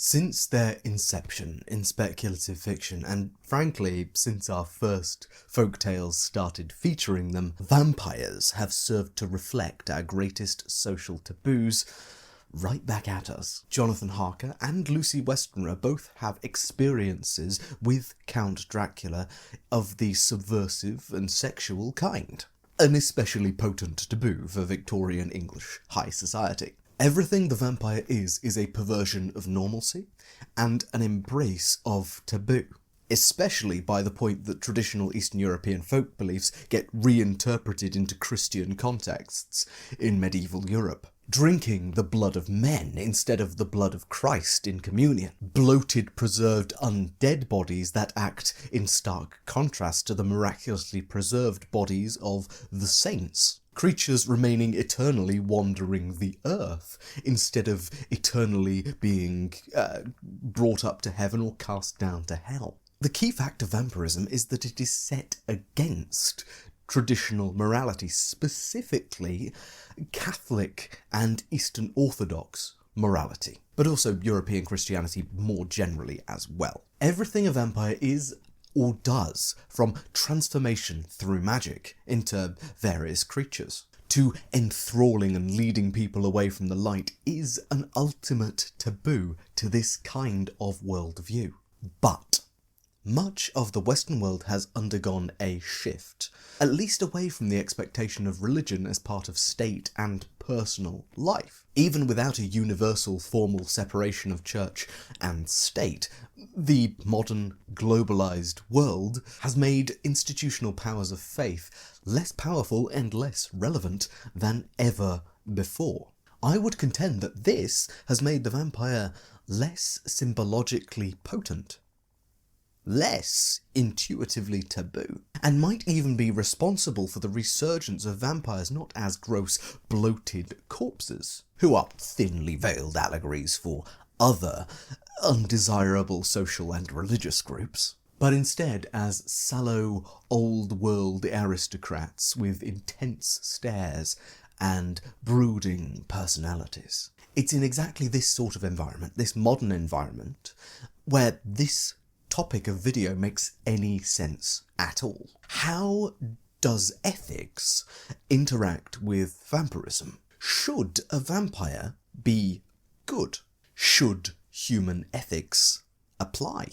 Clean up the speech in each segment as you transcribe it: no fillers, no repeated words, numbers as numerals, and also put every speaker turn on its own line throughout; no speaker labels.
Since their inception in speculative fiction, and frankly, since our first folktales started featuring them, vampires have served to reflect our greatest social taboos right back at us. Jonathan Harker and Lucy Westenra both have experiences with Count Dracula of the subversive and sexual kind, an especially potent taboo for Victorian English high society. Everything the vampire is a perversion of normalcy and an embrace of taboo, especially by the point that traditional Eastern European folk beliefs get reinterpreted into Christian contexts in medieval Europe. Drinking the blood of men instead of the blood of Christ in communion. Bloated, preserved, undead bodies that act in stark contrast to the miraculously preserved bodies of the saints. Creatures remaining eternally wandering the earth, instead of eternally being brought up to heaven or cast down to hell. The key fact of vampirism is that it is set against traditional morality, specifically Catholic and Eastern Orthodox morality, but also European Christianity more generally as well. Everything a vampire is or does, from transformation through magic into various creatures, to enthralling and leading people away from the light, is an ultimate taboo to this kind of worldview. But much of the Western world has undergone a shift, at least away from the expectation of religion as part of state and personal life. Even without a universal formal separation of church and state, the modern globalized world has made institutional powers of faith less powerful and less relevant than ever before. I would contend that this has made the vampire less symbologically potent, less intuitively taboo, and might even be responsible for the resurgence of vampires not as gross, bloated corpses, who are thinly veiled allegories for other undesirable social and religious groups, but instead as sallow, old-world aristocrats with intense stares and brooding personalities. It's in exactly this sort of environment, this modern environment, where this topic of video makes any sense at all. How does ethics interact with vampirism? Should a vampire be good? Should human ethics apply?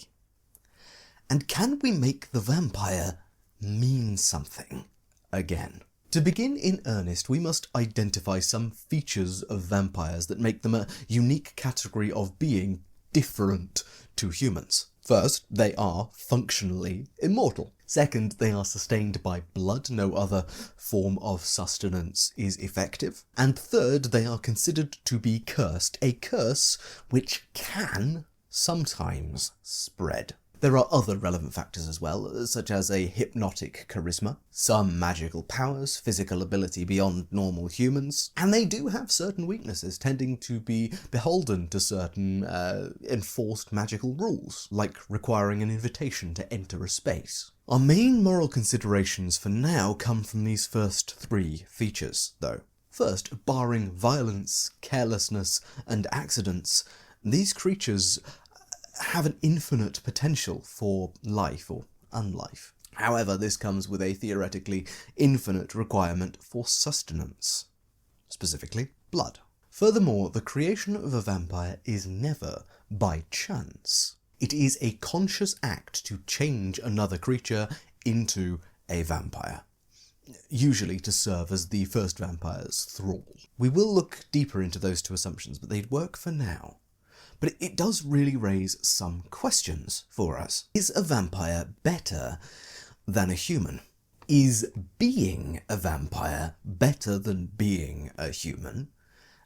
And can we make the vampire mean something again? To begin in earnest, we must identify some features of vampires that make them a unique category of being different to humans. First, they are functionally immortal. Second, they are sustained by blood. No other form of sustenance is effective. And third, they are considered to be cursed. A curse which can sometimes spread. There are other relevant factors as well, such as a hypnotic charisma, some magical powers, physical ability beyond normal humans, and they do have certain weaknesses, tending to be beholden to certain enforced magical rules, like requiring an invitation to enter a space. Our main moral considerations for now come from these first three features, though. First, barring violence, carelessness, and accidents, these creatures have an infinite potential for life or unlife. However, this comes with a theoretically infinite requirement for sustenance, specifically blood. Furthermore, the creation of a vampire is never by chance. It is a conscious act to change another creature into a vampire, usually to serve as the first vampire's thrall. We will look deeper into those two assumptions, but they'd work for now. But it does really raise some questions for us. Is a vampire better than a human? Is being a vampire better than being a human?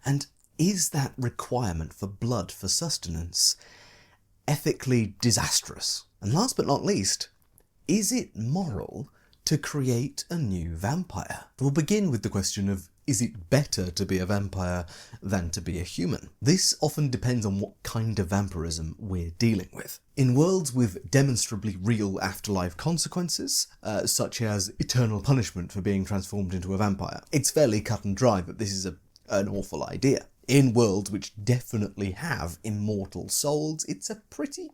And is that requirement for blood for sustenance ethically disastrous? And last but not least, is it moral to create a new vampire? We'll begin with the question of, is it better to be a vampire than to be a human? This often depends on what kind of vampirism we're dealing with. In worlds with demonstrably real afterlife consequences, such as eternal punishment for being transformed into a vampire, it's fairly cut and dry that this is an awful idea. In worlds which definitely have immortal souls, it's a pretty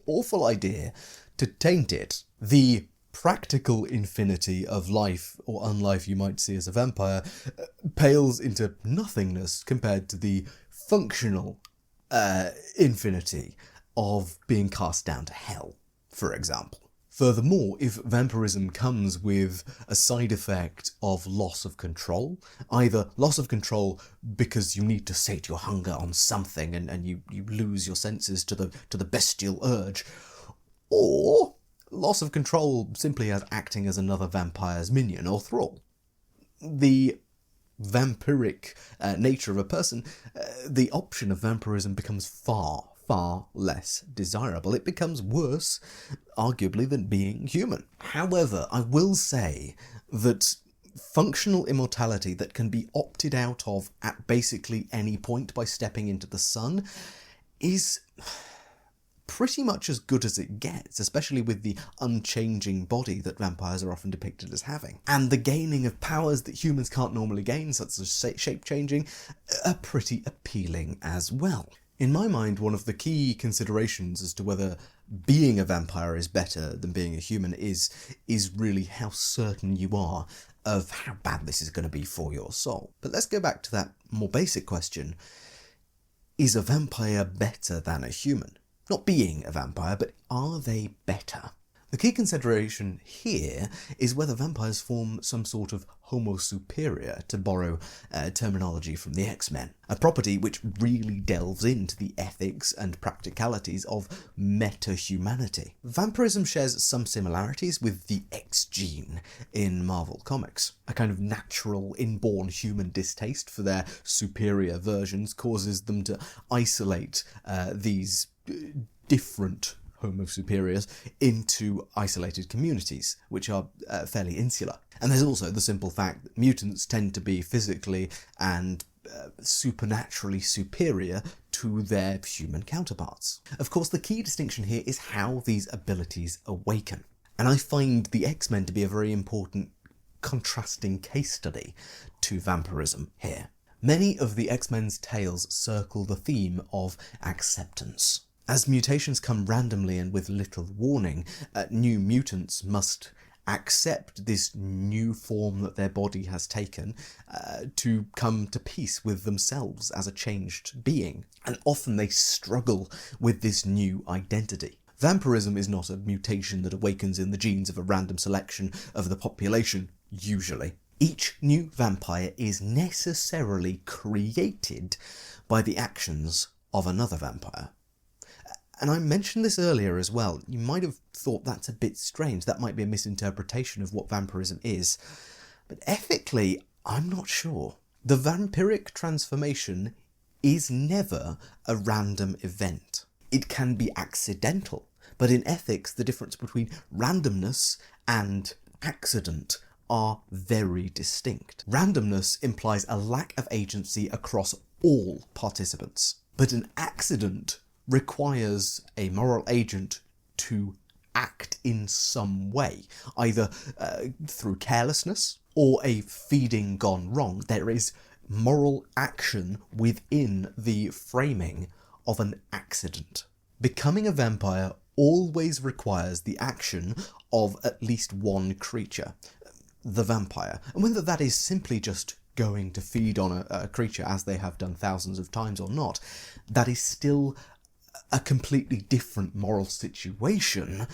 awful idea to taint it. The practical infinity of life or unlife you might see as a vampire pales into nothingness compared to the functional infinity of being cast down to hell, for example. Furthermore, if vampirism comes with a side effect of loss of control, either loss of control because you need to sate your hunger on something and you lose your senses to the bestial urge, or loss of control simply as acting as another vampire's minion or thrall. The vampiric nature of a person, the option of vampirism becomes far less desirable. It becomes worse, arguably, than being human. However, I will say that functional immortality that can be opted out of at basically any point by stepping into the sun is pretty much as good as it gets, especially with the unchanging body that vampires are often depicted as having. And the gaining of powers that humans can't normally gain, such as shape-changing, are pretty appealing as well. In my mind, one of the key considerations as to whether being a vampire is better than being a human is really how certain you are of how bad this is going to be for your soul. But let's go back to that more basic question. Is a vampire better than a human? Not being a vampire, but are they better? The key consideration here is whether vampires form some sort of homo superior, to borrow terminology from the X-Men, a property which really delves into the ethics and practicalities of meta-humanity. Vampirism shares some similarities with the X gene in Marvel Comics. A kind of natural, inborn human distaste for their superior versions causes them to isolate these different homo superiors into isolated communities, which are fairly insular. And there's also the simple fact that mutants tend to be physically and supernaturally superior to their human counterparts. Of course, the key distinction here is how these abilities awaken. And I find the X-Men to be a very important contrasting case study to vampirism here. Many of the X-Men's tales circle the theme of acceptance. As mutations come randomly and with little warning, new mutants must accept this new form that their body has taken to come to peace with themselves as a changed being. And often they struggle with this new identity. Vampirism is not a mutation that awakens in the genes of a random selection of the population, usually. Each new vampire is necessarily created by the actions of another vampire. And I mentioned this earlier as well. You might have thought that's a bit strange. That might be a misinterpretation of what vampirism is. But ethically, I'm not sure. The vampiric transformation is never a random event. It can be accidental. But in ethics, the difference between randomness and accident are very distinct. Randomness implies a lack of agency across all participants. But an accident requires a moral agent to act in some way, either through carelessness or a feeding gone wrong. There is moral action within the framing of an accident. Becoming a vampire always requires the action of at least one creature, the vampire. And whether that is simply just going to feed on a creature as they have done thousands of times or not, that is still a completely different moral situation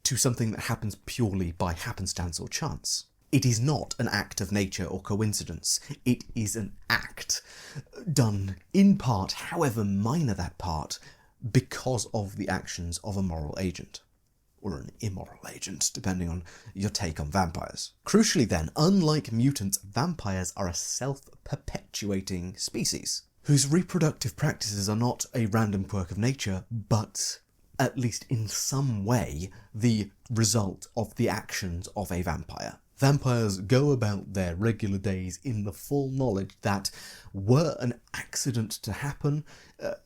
to something that happens purely by happenstance or chance. It is not an act of nature or coincidence. It is an act done in part, however minor that part, because of the actions of a moral agent. Or an immoral agent, depending on your take on vampires. Crucially then, unlike mutants, vampires are a self-perpetuating species, whose reproductive practices are not a random quirk of nature, but, at least in some way, the result of the actions of a vampire. Vampires go about their regular days in the full knowledge that, were an accident to happen,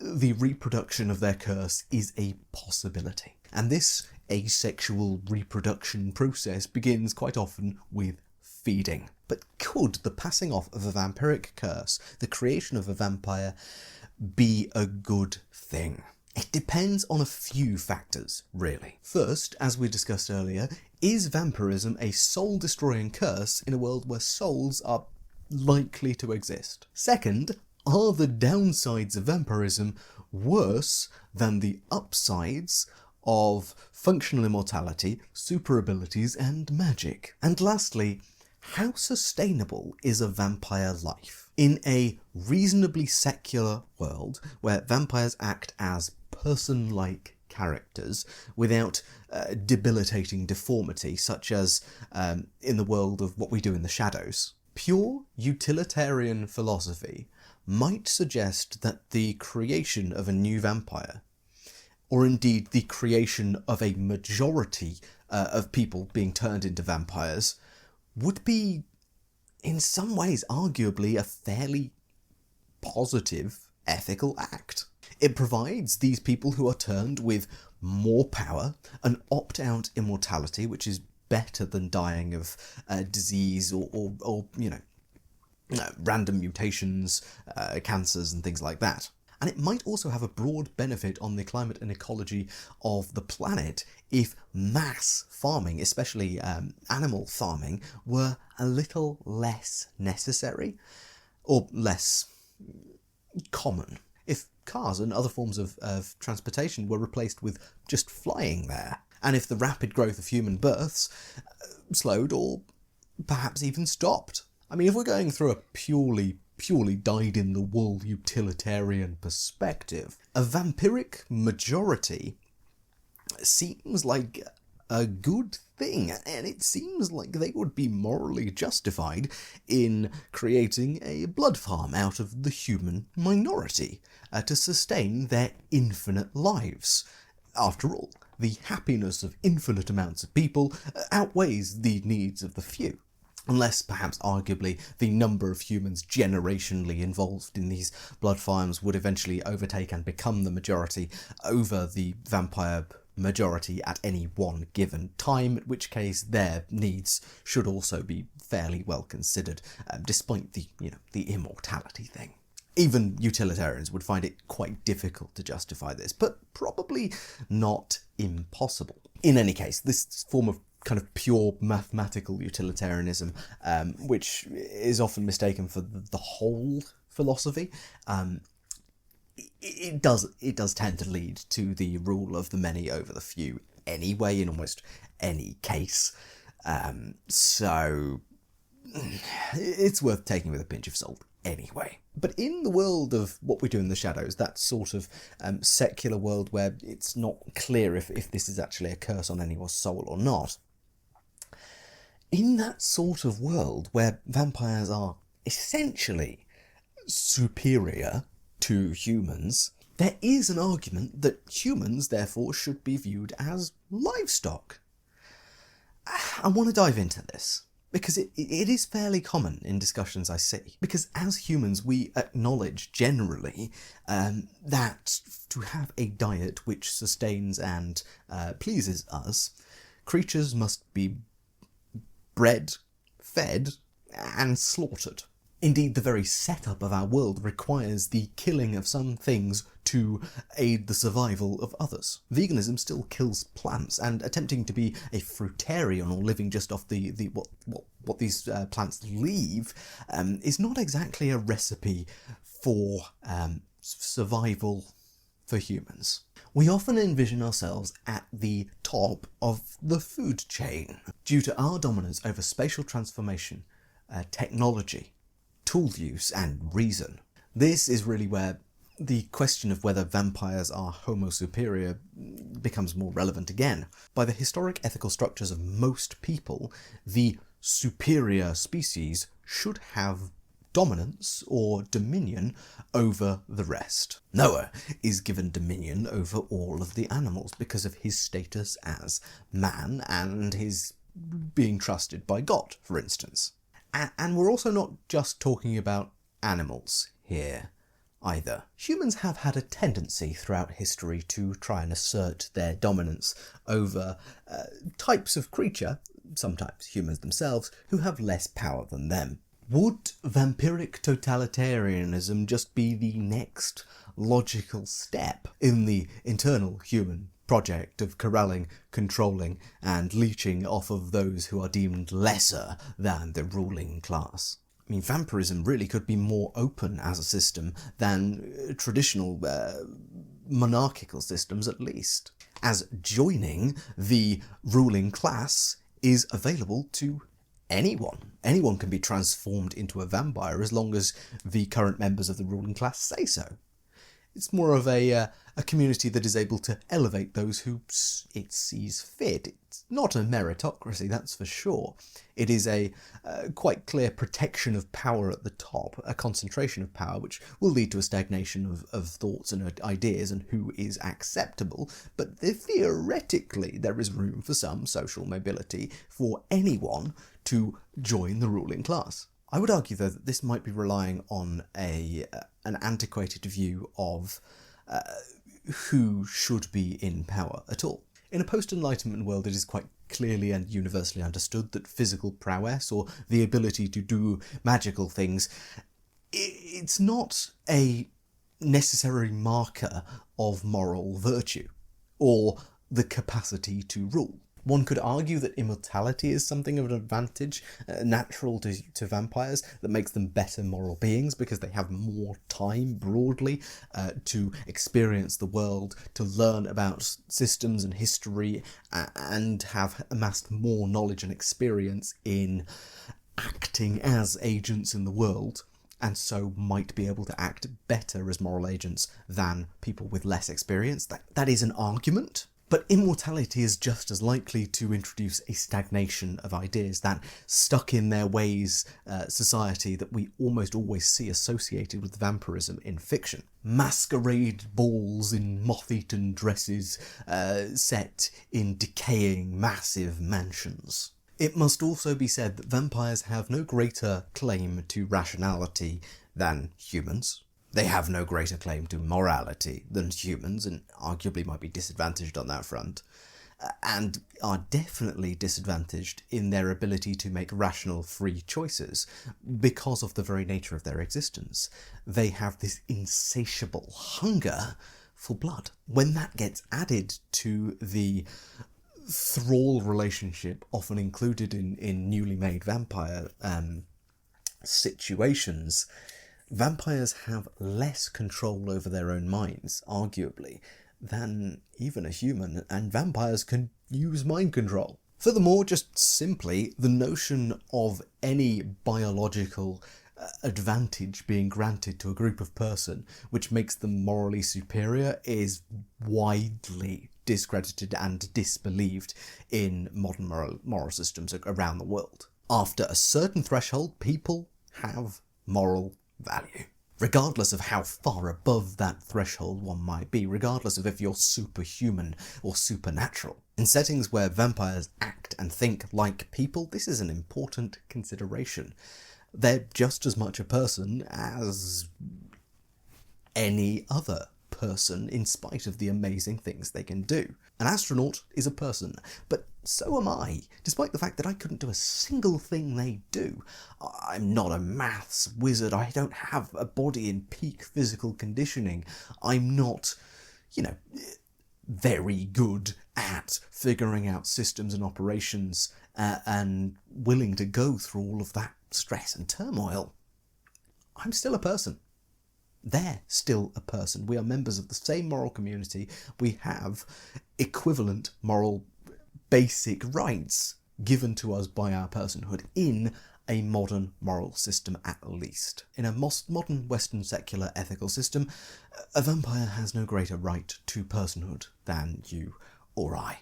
the reproduction of their curse is a possibility. And this asexual reproduction process begins quite often with feeding. But could the passing off of a vampiric curse, the creation of a vampire, be a good thing? It depends on a few factors, really. First, as we discussed earlier, is vampirism a soul-destroying curse in a world where souls are likely to exist? Second, are the downsides of vampirism worse than the upsides of functional immortality, super abilities, and magic? And lastly, how sustainable is a vampire life? In a reasonably secular world where vampires act as person-like characters without debilitating deformity, such as in the world of What We Do in the Shadows, pure utilitarian philosophy might suggest that the creation of a new vampire, or indeed the creation of a majority of people being turned into vampires, would be, in some ways, arguably a fairly positive ethical act. It provides these people who are turned with more power, an opt-out immortality, which is better than dying of disease or random mutations, cancers and things like that. And it might also have a broad benefit on the climate and ecology of the planet if mass farming, especially animal farming, were a little less necessary or less common. If cars and other forms of transportation were replaced with just flying there, and if the rapid growth of human births slowed or perhaps even stopped. I mean, if we're going through a purely dyed-in-the-wool utilitarian perspective, a vampiric majority seems like a good thing, and it seems like they would be morally justified in creating a blood farm out of the human minority to sustain their infinite lives. After all, the happiness of infinite amounts of people outweighs the needs of the few. Unless, perhaps arguably, the number of humans generationally involved in these blood farms would eventually overtake and become the majority over the vampire majority at any one given time, in which case their needs should also be fairly well considered, despite the immortality thing. Even utilitarians would find it quite difficult to justify this, but probably not impossible. In any case, this form of kind of pure mathematical utilitarianism, which is often mistaken for the whole philosophy, it does tend to lead to the rule of the many over the few anyway, in almost any case. So it's worth taking with a pinch of salt anyway. But in the world of What We Do in the Shadows, that sort of secular world where it's not clear if this is actually a curse on anyone's soul or not, in that sort of world where vampires are essentially superior to humans, there is an argument that humans therefore should be viewed as livestock. I want to dive into this because it is fairly common in discussions I see. Because as humans, we acknowledge generally that to have a diet which sustains and pleases us, creatures must be bred, fed, and slaughtered. Indeed, the very setup of our world requires the killing of some things to aid the survival of others. Veganism still kills plants, and attempting to be a fruitarian or living just off what these plants leave is not exactly a recipe for survival for humans. We often envision ourselves at the top of the food chain due to our dominance over spatial transformation, technology, tool use, and reason. This is really where the question of whether vampires are homo superior becomes more relevant again. By the historic ethical structures of most people, the superior species should have dominance or dominion over the rest. Noah is given dominion over all of the animals because of his status as man and his being trusted by God, for instance. And we're also not just talking about animals here either. Humans have had a tendency throughout history to try and assert their dominance over types of creature sometimes humans themselves, who have less power than them. Would vampiric totalitarianism just be the next logical step in the internal human project of corralling, controlling, and leeching off of those who are deemed lesser than the ruling class? I mean, vampirism really could be more open as a system than traditional monarchical systems, at least, as joining the ruling class is available to anyone. Anyone can be transformed into a vampire as long as the current members of the ruling class say so. It's more of a community that is able to elevate those who it sees fit. It's not a meritocracy, that's for sure. It is a quite clear protection of power at the top, a concentration of power, which will lead to a stagnation of thoughts and ideas and who is acceptable. But theoretically, there is room for some social mobility for anyone to join the ruling class. I would argue, though, that this might be relying on an antiquated view of who should be in power at all. In a post-Enlightenment world, it is quite clearly and universally understood that physical prowess, or the ability to do magical things, it's not a necessary marker of moral virtue, or the capacity to rule. One could argue that immortality is something of an advantage, natural to vampires, that makes them better moral beings because they have more time, broadly, to experience the world, to learn about systems and history, and have amassed more knowledge and experience in acting as agents in the world, and so might be able to act better as moral agents than people with less experience. That is an argument. But immortality is just as likely to introduce a stagnation of ideas, that stuck in their ways society that we almost always see associated with vampirism in fiction. Masquerade balls in moth-eaten dresses set in decaying massive mansions. It must also be said that vampires have no greater claim to rationality than humans. They have no greater claim to morality than humans, and arguably might be disadvantaged on that front, and are definitely disadvantaged in their ability to make rational, free choices because of the very nature of their existence. They have this insatiable hunger for blood. When that gets added to the thrall relationship often included in newly made vampire situations, vampires have less control over their own minds, arguably, than even a human, and vampires can use mind control. Furthermore, just simply, the notion of any biological advantage being granted to a group of person which makes them morally superior is widely discredited and disbelieved in modern moral systems around the world. After a certain threshold, people have moral value, regardless of how far above that threshold one might be, regardless of if you're superhuman or supernatural. In settings where vampires act and think like people, this is an important consideration. They're just as much a person as any other person, in spite of the amazing things they can do. An astronaut is a person, but so am I, despite the fact that I couldn't do a single thing they do. I'm not a maths wizard, I don't have a body in peak physical conditioning, I'm not, very good at figuring out systems and operations and willing to go through all of that stress and turmoil. I'm still a person. They're still a person. We are members of the same moral community. We have equivalent moral basic rights given to us by our personhood in a modern moral system, at least. In a modern Western secular ethical system, a vampire has no greater right to personhood than you or I.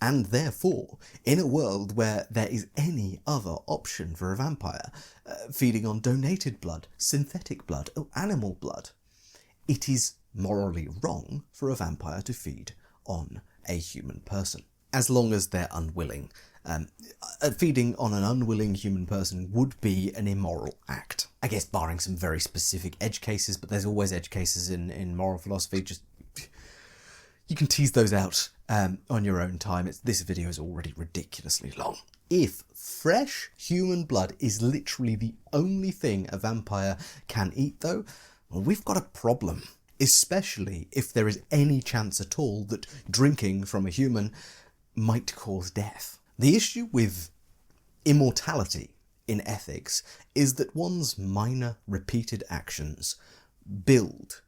And therefore, in a world where there is any other option for a vampire, feeding on donated blood, synthetic blood, or animal blood, it is morally wrong for a vampire to feed on a human person, as long as they're unwilling. Feeding on an unwilling human person would be an immoral act. I guess barring some very specific edge cases, but there's always edge cases in moral philosophy. Just you can tease those out on your own time. This video is already ridiculously long. if fresh human blood is literally the only thing a vampire can eat, though, well, we've got a problem. Especially if there is any chance at all that drinking from a human might cause death. The issue with immortality in ethics is that one's minor repeated actions build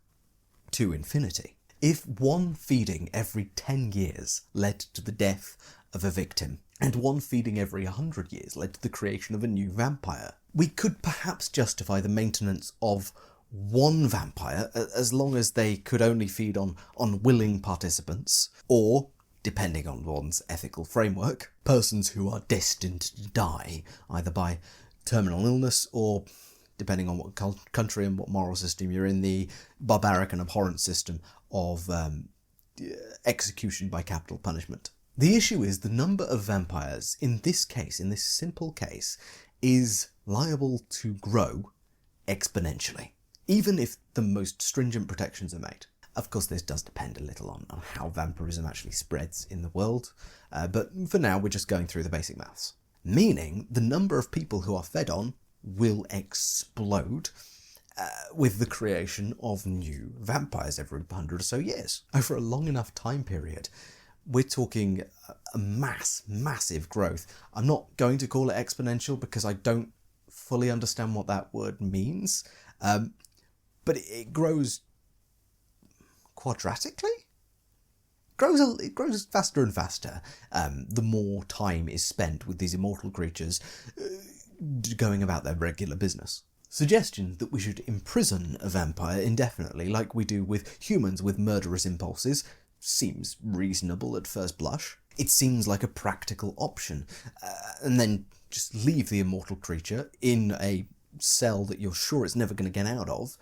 to infinity. If one feeding every 10 years led to the death of a victim, and one feeding every 100 years led to the creation of a new vampire, we could perhaps justify the maintenance of one vampire as long as they could only feed on willing participants, or, depending on one's ethical framework, persons who are destined to die, either by terminal illness or, depending on what country and what moral system you're in, the barbaric and abhorrent system of execution by capital punishment. The issue is the number of vampires in this case, in this simple case, is liable to grow exponentially, even if the most stringent protections are made. Of course, this does depend a little on how vampirism actually spreads in the world, but for now we're just going through the basic maths. Meaning the number of people who are fed on will explode with the creation of new vampires every 100 or so years. Over a long enough time period, we're talking a massive growth. I'm not going to call it exponential because I don't fully understand what that word means, but it grows quadratically? It grows faster and faster the more time is spent with these immortal creatures going about their regular business. Suggestions that we should imprison a vampire indefinitely, like we do with humans with murderous impulses, seems reasonable at first blush. It seems like a practical option, and then just leave the immortal creature in a cell that you're sure it's never going to get out of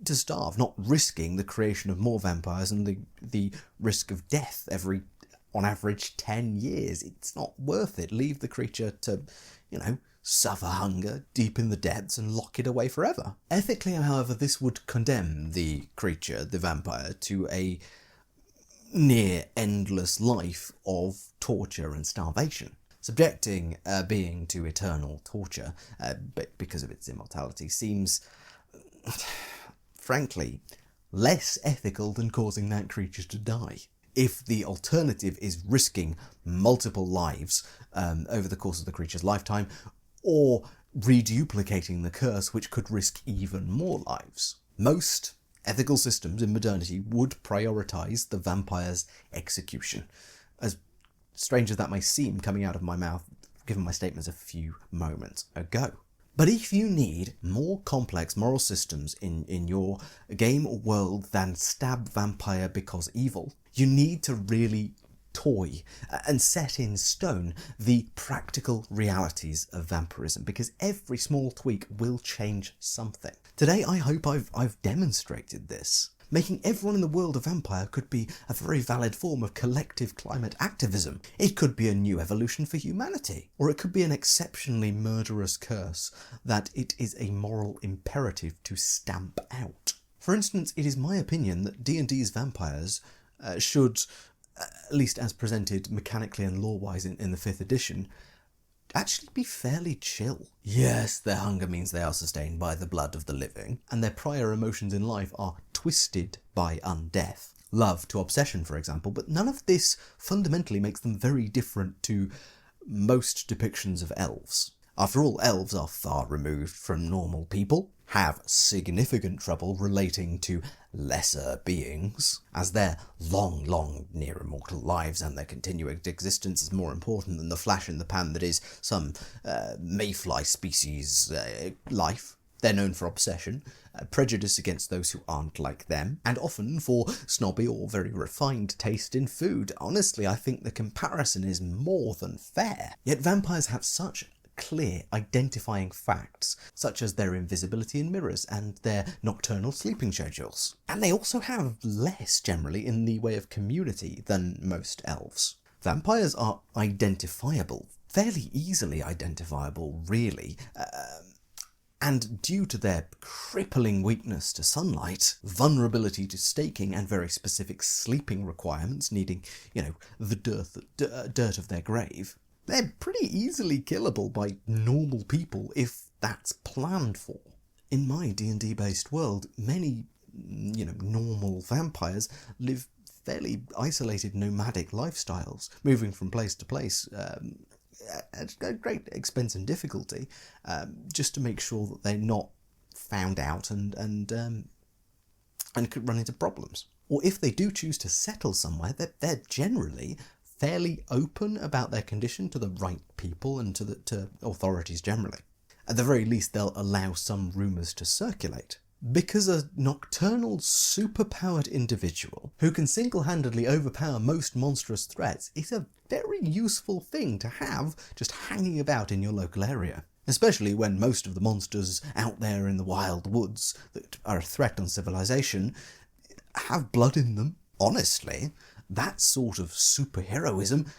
to starve, not risking the creation of more vampires and the risk of death every, on average, 10 years. It's not worth it. Leave the creature to, suffer hunger deep in the depths and lock it away forever. Ethically, however, this would condemn the creature, the vampire, to a near endless life of torture and starvation. Subjecting a being to eternal torture, because of its immortality, seems, frankly, less ethical than causing that creature to die. If the alternative is risking multiple lives over the course of the creature's lifetime, or reduplicating the curse, which could risk even more lives. Most ethical systems in modernity would prioritise the vampire's execution. As strange as that may seem coming out of my mouth, given my statements a few moments ago. But if you need more complex moral systems in your game or world than stab vampire because evil, you need to really toy and set in stone the practical realities of vampirism, because every small tweak will change something. Today I hope I've demonstrated this. Making everyone in the world a vampire could be a very valid form of collective climate activism. It could be a new evolution for humanity, or it could be an exceptionally murderous curse that it is a moral imperative to stamp out. For instance, it is my opinion that D&D's vampires should, at least as presented mechanically and lore-wise in the 5th edition, actually be fairly chill. Yes, their hunger means they are sustained by the blood of the living, and their prior emotions in life are twisted by undeath. Love to obsession, for example, but none of this fundamentally makes them very different to most depictions of elves. After all, elves are far removed from normal people, have significant trouble relating to lesser beings, as their long, near immortal lives and their continuing existence is more important than the flash in the pan that is some mayfly species life. They're known for obsession, prejudice against those who aren't like them, and often for snobby or very refined taste in food. Honestly, I think the comparison is more than fair. Yet vampires have such clear identifying facts, such as their invisibility in mirrors and their nocturnal sleeping schedules. And they also have less, generally, in the way of community than most elves. Vampires are identifiable, fairly easily identifiable, really, and due to their crippling weakness to sunlight, vulnerability to staking, and very specific sleeping requirements needing, the dirt of their grave, they're pretty easily killable by normal people if that's planned for. In my D&D based world, many, normal vampires live fairly isolated nomadic lifestyles, moving from place to place at great expense and difficulty, just to make sure that they're not found out and could run into problems. Or if they do choose to settle somewhere, they're generally fairly open about their condition to the right people and to authorities generally. At the very least, they'll allow some rumours to circulate. Because a nocturnal, superpowered individual who can single-handedly overpower most monstrous threats is a very useful thing to have just hanging about in your local area. Especially when most of the monsters out there in the wild woods that are a threat on civilization have blood in them. Honestly, that sort of superheroism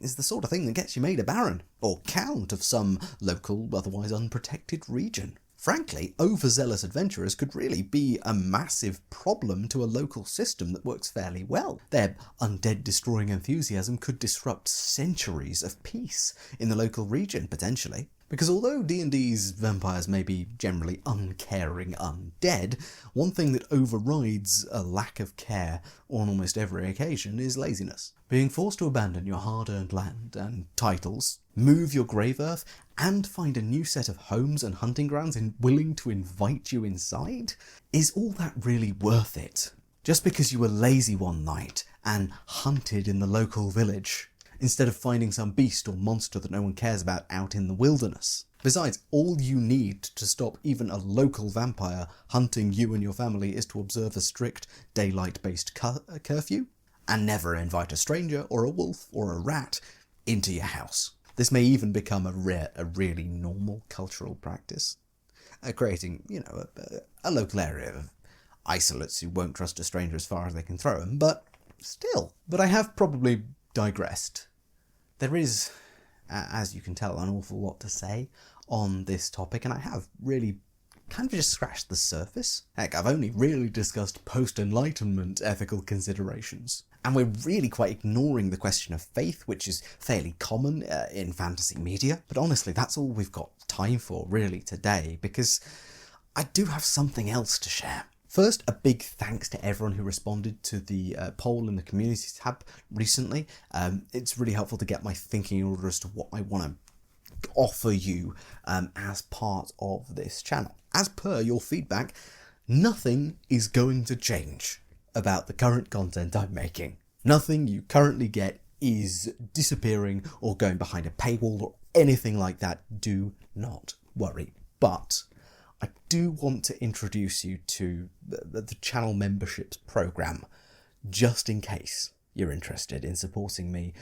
is the sort of thing that gets you made a baron, or count of some local, otherwise unprotected region. Frankly, overzealous adventurers could really be a massive problem to a local system that works fairly well. Their undead-destroying enthusiasm could disrupt centuries of peace in the local region, potentially. Because although D&D's vampires may be generally uncaring undead, one thing that overrides a lack of care on almost every occasion is laziness. Being forced to abandon your hard-earned land and titles, move your grave earth, and find a new set of homes and hunting grounds willing to invite you inside? Is all that really worth it? Just because you were lazy one night and hunted in the local village, instead of finding some beast or monster that no one cares about out in the wilderness. Besides, all you need to stop even a local vampire hunting you and your family is to observe a strict daylight-based curfew, and never invite a stranger or a wolf or a rat into your house. This may even become a really normal cultural practice, creating, a local area of isolates who won't trust a stranger as far as they can throw them, but still. But I have probably digressed. There is, as you can tell, an awful lot to say on this topic, and I have really kind of just scratched the surface. Heck, I've only really discussed post-Enlightenment ethical considerations. And we're really quite ignoring the question of faith, which is fairly common in fantasy media. But honestly, that's all we've got time for, really, today, because I do have something else to share. First, a big thanks to everyone who responded to the poll in the community tab recently. It's really helpful to get my thinking in order as to what I want to offer you as part of this channel. As per your feedback, nothing is going to change about the current content I'm making. Nothing you currently get is disappearing or going behind a paywall or anything like that. Do not worry. But I do want to introduce you to the channel memberships program, just in case you're interested in supporting me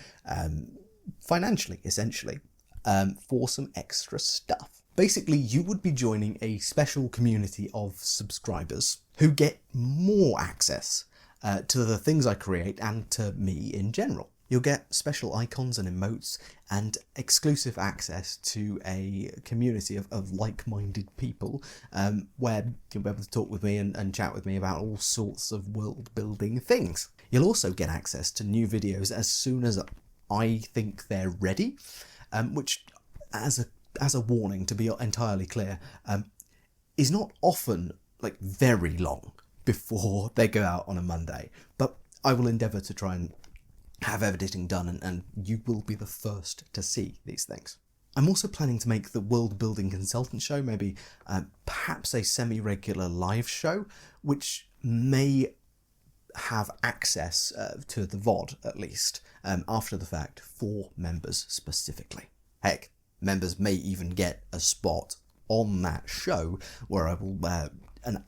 financially, essentially, for some extra stuff. Basically, you would be joining a special community of subscribers who get more access to the things I create and to me in general. You'll get special icons and emotes and exclusive access to a community of like-minded people where you'll be able to talk with me and chat with me about all sorts of world-building things. You'll also get access to new videos as soon as I think they're ready, which, as a warning, to be entirely clear, is not often very long before they go out on a Monday, but I will endeavour to try and have editing done, and you will be the first to see these things. I'm also planning to make the world building consultant show maybe perhaps a semi-regular live show, which may have access to the VOD at least after the fact for members specifically. Heck, members may even get a spot on that show where I will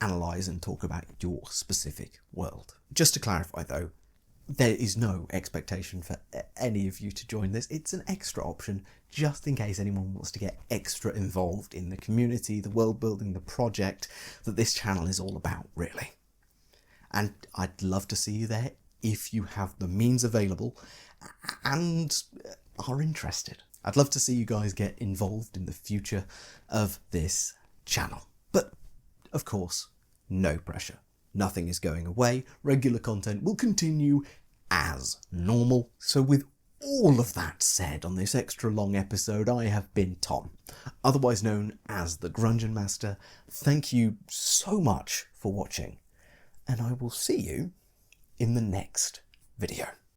analyse and talk about your specific world. Just to clarify though, there is no expectation for any of you to join this. It's an extra option, just in case anyone wants to get extra involved in the community, the world building, the project that this channel is all about, really. And I'd love to see you there if you have the means available and are interested. I'd love to see you guys get involved in the future of this channel. But, of course, no pressure. Nothing is going away. Regular content will continue as normal. So with all of that said, on this extra long episode, I have been Tom, otherwise known as the Grungeonmaster. Thank you so much for watching, and I will see you in the next video.